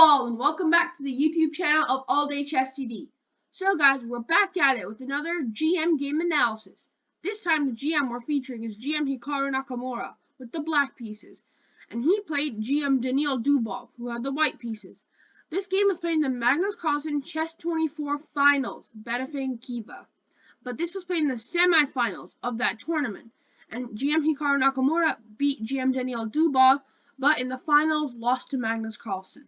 all, and welcome back to the YouTube channel of All Day Chess TD. So guys, we're back at it with another GM game analysis. This time the GM we're featuring is GM Hikaru Nakamura with the black pieces, and he played GM Daniil Dubov, who had the white pieces. This game was played in the Magnus Carlsen Chess 24 Finals, benefiting Kiva. But this was played in the semifinals of that tournament, and GM Hikaru Nakamura beat GM Daniil Dubov, but in the finals lost to Magnus Carlsen.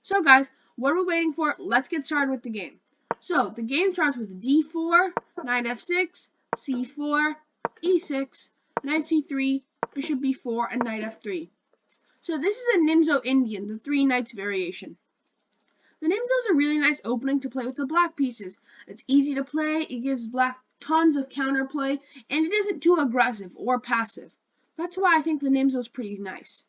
So guys, what are we waiting for? Let's get started with the game. So the game starts with d4, knight f6, c4, e6, knight c3, bishop b4, and knight f3. So this is a Nimzo Indian, the 3 knights variation. The Nimzo is a really nice opening to play with the black pieces. It's easy to play, it gives black tons of counterplay, and it isn't too aggressive or passive. That's why I think the Nimzo is pretty nice.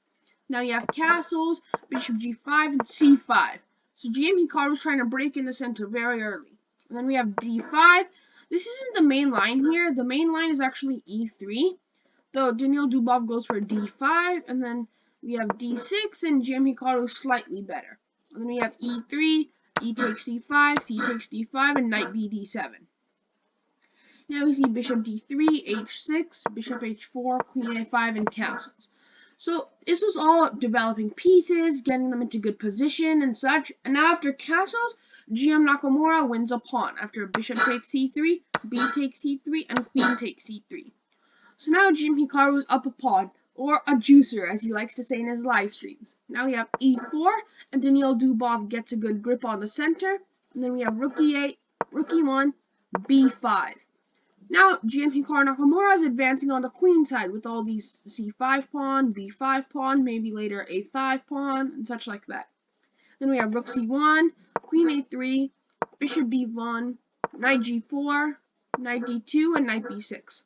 Now you have castles, bishop g5, and c5. So GM Hikaru is trying to break in the center very early. And then we have d5. This isn't the main line here. The main line is actually e3. Though Daniil Dubov goes for d5. And then we have d6, and GM Hikaru is slightly better. And then we have e3, e takes d5, c takes d5, and knight b d7. Now we see bishop d3, h6, bishop h4, queen a5, and castles. So this was all developing pieces, getting them into good position and such. And now after castles, GM Nakamura wins a pawn after bishop takes c3, b takes c3, and queen takes c3. So now GM Hikaru is up a pawn, or a juicer as he likes to say in his live streams. Now we have e4, and Daniil Dubov gets a good grip on the center. And then we have rook e8, rook e1, b5. Now, GM Hikaru Nakamura is advancing on the queen side with all these c5 pawn, b5 pawn, maybe later a5 pawn, and such like that. Then we have rook c1, queen a3, bishop b1, knight g4, knight d2, and knight b6.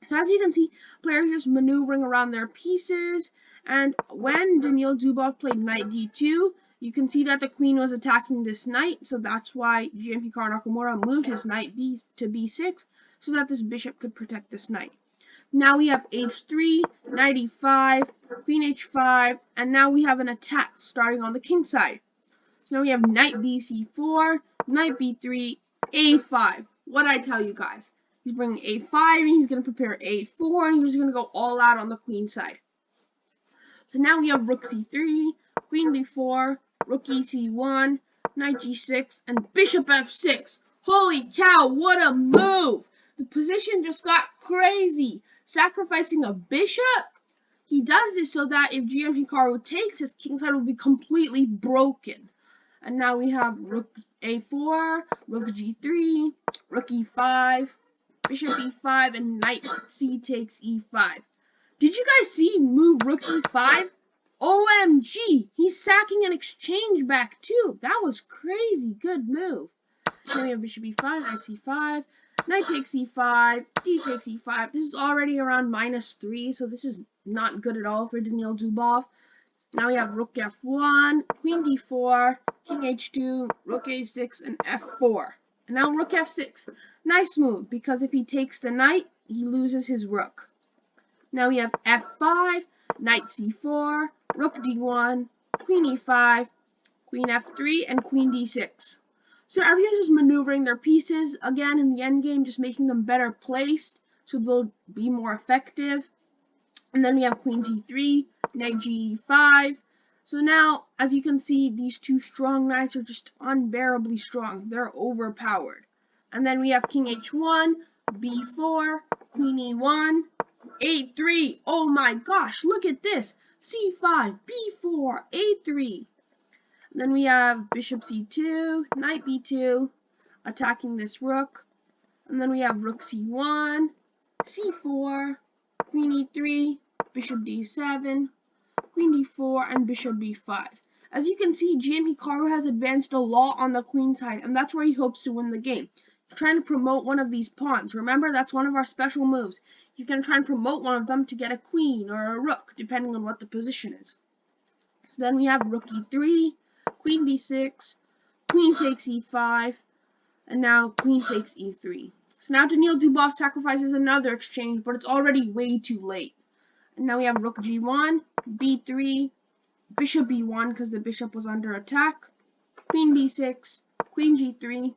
So as you can see, players just maneuvering around their pieces, and when Daniil Dubov played knight d2, you can see that the queen was attacking this knight, so that's why GM Hikaru Nakamura moved his knight to b6, so that this bishop could protect this knight. Now we have h3, knight e5, queen h5, and now we have an attack starting on the king side. So now we have knight bc4, knight b3, a5. What did I tell you guys? He's bringing a5, and he's going to prepare a4, and he's going to go all out on the queen side. So now we have rook c3, queen b4, rook ec1, knight g6, and bishop f6. Holy cow, what a move! The position just got crazy. Sacrificing a bishop? He does this so that if GM Hikaru takes, his kingside will be completely broken. And now we have rook a4, rook g3, rook e5, bishop e5, and knight c takes e5. Did you guys see move rook e5? OMG! He's sacking an exchange back too. That was crazy. Good move. Then we have bishop e5, knight c5, knight takes e5, d takes e5. This is already around -3, so this is not good at all for Daniil Dubov. Now we have rook f1, queen d4, king h2, rook a6, and f4. And now rook f6. Nice move, because if he takes the knight, he loses his rook. Now we have f5, knight c4, rook d1, queen e5, queen f3, and queen d6. So everyone's just maneuvering their pieces, again, in the endgame, just making them better placed, so they'll be more effective. And then we have queen c3, knight g5. So now, as you can see, these two strong knights are just unbearably strong. They're overpowered. And then we have king h1, b4, queen e1, a3. Oh my gosh, look at this. c5, b4, a3. Then we have bishop c2, knight b2, attacking this rook. And then we have rook c1, c4, queen e3, bishop d7, queen d4, and bishop b5. As you can see, GM Hikaru has advanced a lot on the queen side, and that's where he hopes to win the game. He's trying to promote one of these pawns. Remember, that's one of our special moves. He's going to try and promote one of them to get a queen or a rook, depending on what the position is. So then we have rook e3, queen b6, queen takes e5, and now queen takes e3. So now Daniil Dubov sacrifices another exchange, but it's already way too late. And now we have rook g1, b3, bishop b1 because the bishop was under attack, queen b6, queen g3,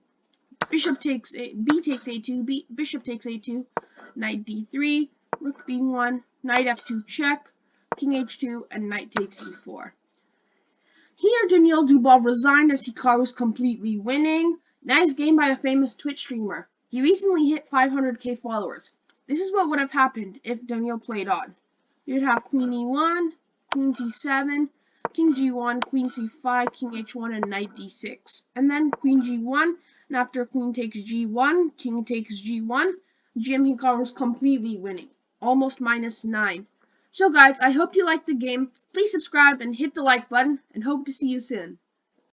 bishop takes b takes a2, bishop takes a2, knight d3, rook b1, knight f2 check, king h2, and knight takes e4. Here, Daniil Dubov resigned as Hikaru's completely winning. Nice game by the famous Twitch streamer. He recently hit 500k followers. This is what would have happened if Daniil played on. You'd have queen e1, queen c7, king g1, queen c5, king h1, and knight d6. And then queen g1, and after queen takes g1, king takes g1, GM Hikaru's completely winning. Almost -9. So guys, I hope you liked the game. Please subscribe and hit the like button, and hope to see you soon.